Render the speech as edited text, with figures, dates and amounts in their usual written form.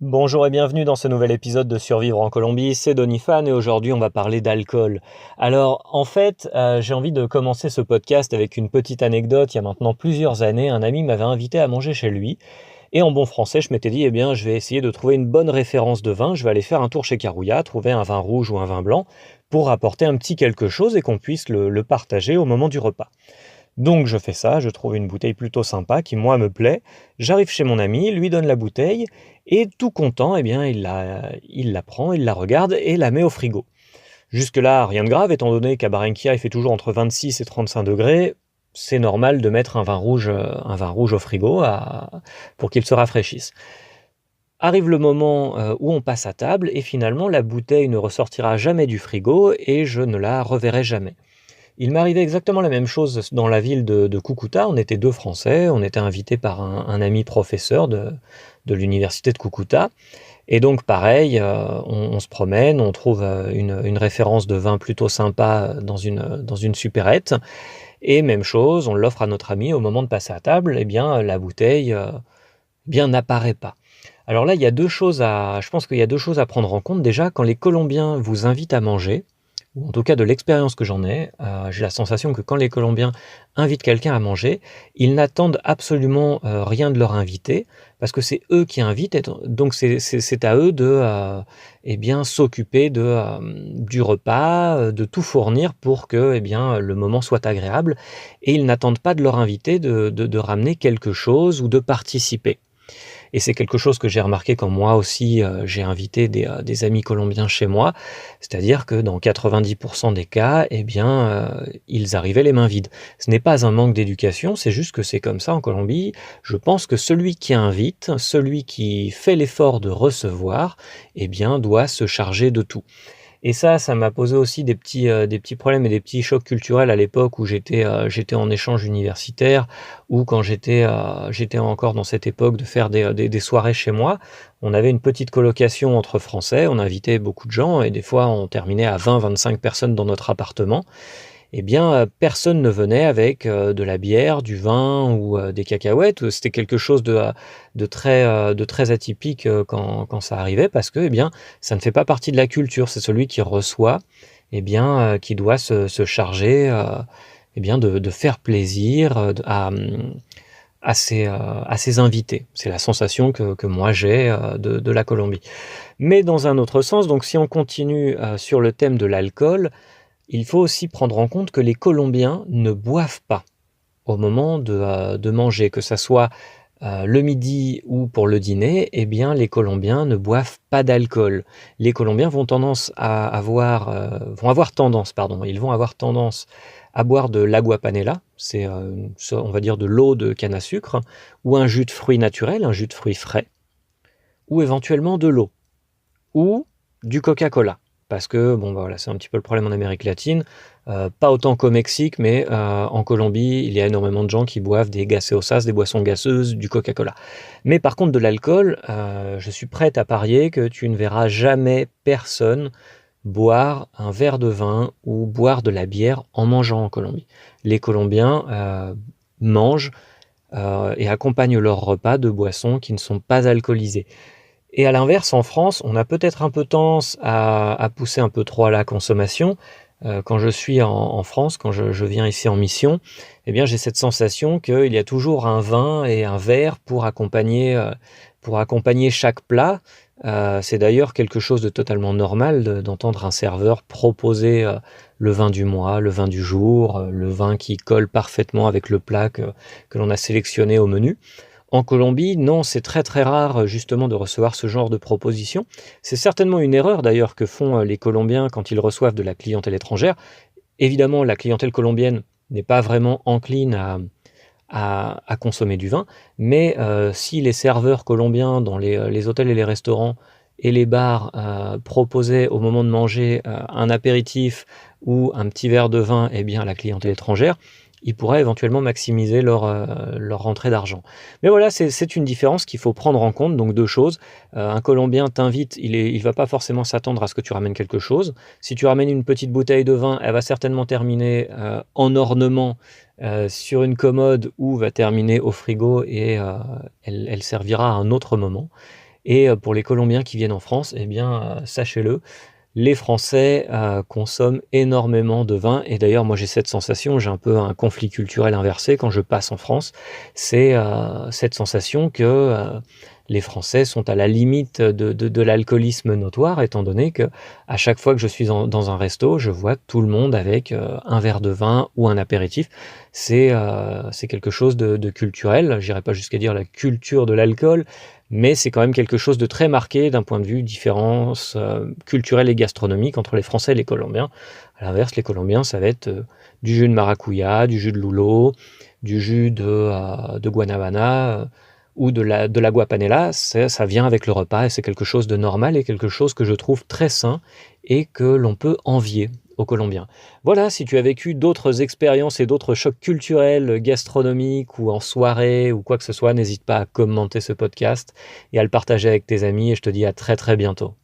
Bonjour et bienvenue dans ce nouvel épisode de Survivre en Colombie, c'est Donifan et aujourd'hui on va parler d'alcool. Alors en fait, j'ai envie de commencer ce podcast avec une petite anecdote. Il y a maintenant plusieurs années, un ami m'avait invité à manger chez lui et en bon français, je m'étais dit, eh bien je vais essayer de trouver une bonne référence de vin, je vais aller faire un tour chez Carouilla, trouver un vin rouge ou un vin blanc pour apporter un petit quelque chose et qu'on puisse le partager au moment du repas. Donc je fais ça, je trouve une bouteille plutôt sympa qui moi me plaît. J'arrive chez mon ami, lui donne la bouteille et tout content, eh bien il la prend, il la regarde et la met au frigo. Jusque-là, rien de grave, étant donné qu'à Barranquilla il fait toujours entre 26 et 35 degrés, c'est normal de mettre un vin rouge au frigo pour qu'il se rafraîchisse. Arrive le moment où on passe à table et finalement la bouteille ne ressortira jamais du frigo et je ne la reverrai jamais. Il m'arrivait exactement la même chose dans la ville de Cúcuta. On était 2 Français, on était invités par un ami professeur de l'université de Cúcuta et donc pareil, on se promène, on trouve, une référence de vin plutôt sympa dans une supérette et même chose, on l'offre à notre ami. Au moment de passer à table, eh bien, la bouteille, bien n'apparaît pas. Alors là, je pense qu'il y a 2 choses à prendre en compte. Déjà, quand les Colombiens vous invitent à manger, ou en tout cas de l'expérience que j'en ai, j'ai la sensation que quand les Colombiens invitent quelqu'un à manger, ils n'attendent absolument, rien de leur invité, parce que c'est eux qui invitent et donc c'est à eux de, eh bien, s'occuper du repas, de tout fournir pour que, eh bien, le moment soit agréable et ils n'attendent pas de leur invité de ramener quelque chose ou de participer. Et c'est quelque chose que j'ai remarqué quand moi aussi, j'ai invité des amis colombiens chez moi. C'est-à-dire que dans 90 des cas, eh bien, ils arrivaient les mains vides. Ce n'est pas un manque d'éducation, c'est juste que c'est comme ça en Colombie. Je pense que celui qui invite, celui qui fait l'effort de recevoir, eh bien, doit se charger de tout. Et ça m'a posé aussi des petits problèmes et des petits chocs culturels à l'époque où j'étais en échange universitaire ou quand j'étais encore dans cette époque de faire des soirées chez moi. On avait une petite colocation entre Français, on invitait beaucoup de gens et des fois on terminait à 20-25 personnes dans notre appartement. Eh bien, personne ne venait avec, de la bière, du vin ou, des cacahuètes. C'était quelque chose de très atypique, quand ça arrivait parce que, eh bien, ça ne fait pas partie de la culture. C'est celui qui reçoit, eh bien, qui doit se charger, eh bien, de faire plaisir, à ses invités. C'est la sensation que moi j'ai, de la Colombie. Mais dans un autre sens, donc si on continue, sur le thème de l'alcool, il faut aussi prendre en compte que les Colombiens ne boivent pas au moment de manger, que ça soit, le midi ou pour le dîner, eh bien les Colombiens ne boivent pas d'alcool. Les Colombiens vont avoir tendance, pardon, ils vont avoir tendance à boire de l'agua panela, c'est, on va dire de l'eau de canne à sucre ou un jus de fruits naturel, un jus de fruits frais ou éventuellement de l'eau ou du Coca-Cola. Parce que, bon, bah, voilà, c'est un petit peu le problème en Amérique latine, pas autant qu'au Mexique, mais en Colombie, il y a énormément de gens qui boivent des gaseosas, des boissons gazeuses, du Coca-Cola. Mais par contre de l'alcool, je suis prête à parier que tu ne verras jamais personne boire un verre de vin ou boire de la bière en mangeant en Colombie. Les Colombiens, mangent, et accompagnent leur repas de boissons qui ne sont pas alcoolisées. Et à l'inverse, en France, on a peut-être un peu tendance à pousser un peu trop à la consommation. Quand je suis en France, quand je viens ici en mission, eh bien, j'ai cette sensation qu'il y a toujours un vin et un verre pour accompagner chaque plat. C'est d'ailleurs quelque chose de totalement normal d'entendre un serveur proposer, le vin du mois, le vin du jour, le vin qui colle parfaitement avec le plat que l'on a sélectionné au menu. En Colombie, non, c'est très, très rare, justement de recevoir ce genre de proposition. C'est certainement une erreur d'ailleurs que font, les Colombiens quand ils reçoivent de la clientèle étrangère. Évidemment, la clientèle colombienne n'est pas vraiment encline à consommer du vin, mais si les serveurs colombiens dans les hôtels et les restaurants et les bars, proposaient au moment de manger, un apéritif ou un petit verre de vin, eh bien, à la clientèle étrangère, ils pourraient éventuellement maximiser leur rentrée d'argent. Mais voilà, c'est une différence qu'il faut prendre en compte, donc 2 choses. Un Colombien t'invite, il va pas forcément s'attendre à ce que tu ramènes quelque chose. Si tu ramènes une petite bouteille de vin, elle va certainement terminer, en ornement, sur une commode ou va terminer au frigo et elle servira à un autre moment. Et pour les Colombiens qui viennent en France, eh bien, sachez-le, les Français consomment énormément de vin et d'ailleurs moi j'ai cette sensation, j'ai un peu un conflit culturel inversé quand je passe en France, c'est cette sensation que les Français sont à la limite de l'alcoolisme notoire étant donné que à chaque fois que je suis dans un resto, je vois tout le monde avec un verre de vin ou un apéritif. C'est quelque chose de culturel, j'irai pas jusqu'à dire la culture de l'alcool, mais c'est quand même quelque chose de très marqué d'un point de vue différence culturelle et gastronomique entre les Français et les Colombiens. À l'inverse, les Colombiens, ça va être du jus de maracuya, du jus de lulo, du jus de guanabana ou de l'agua panela. Ça vient avec le repas et c'est quelque chose de normal et quelque chose que je trouve très sain et que l'on peut envier aux Colombiens. Voilà, si tu as vécu d'autres expériences et d'autres chocs culturels, gastronomiques ou en soirée ou quoi que ce soit, n'hésite pas à commenter ce podcast et à le partager avec tes amis et je te dis à très très bientôt.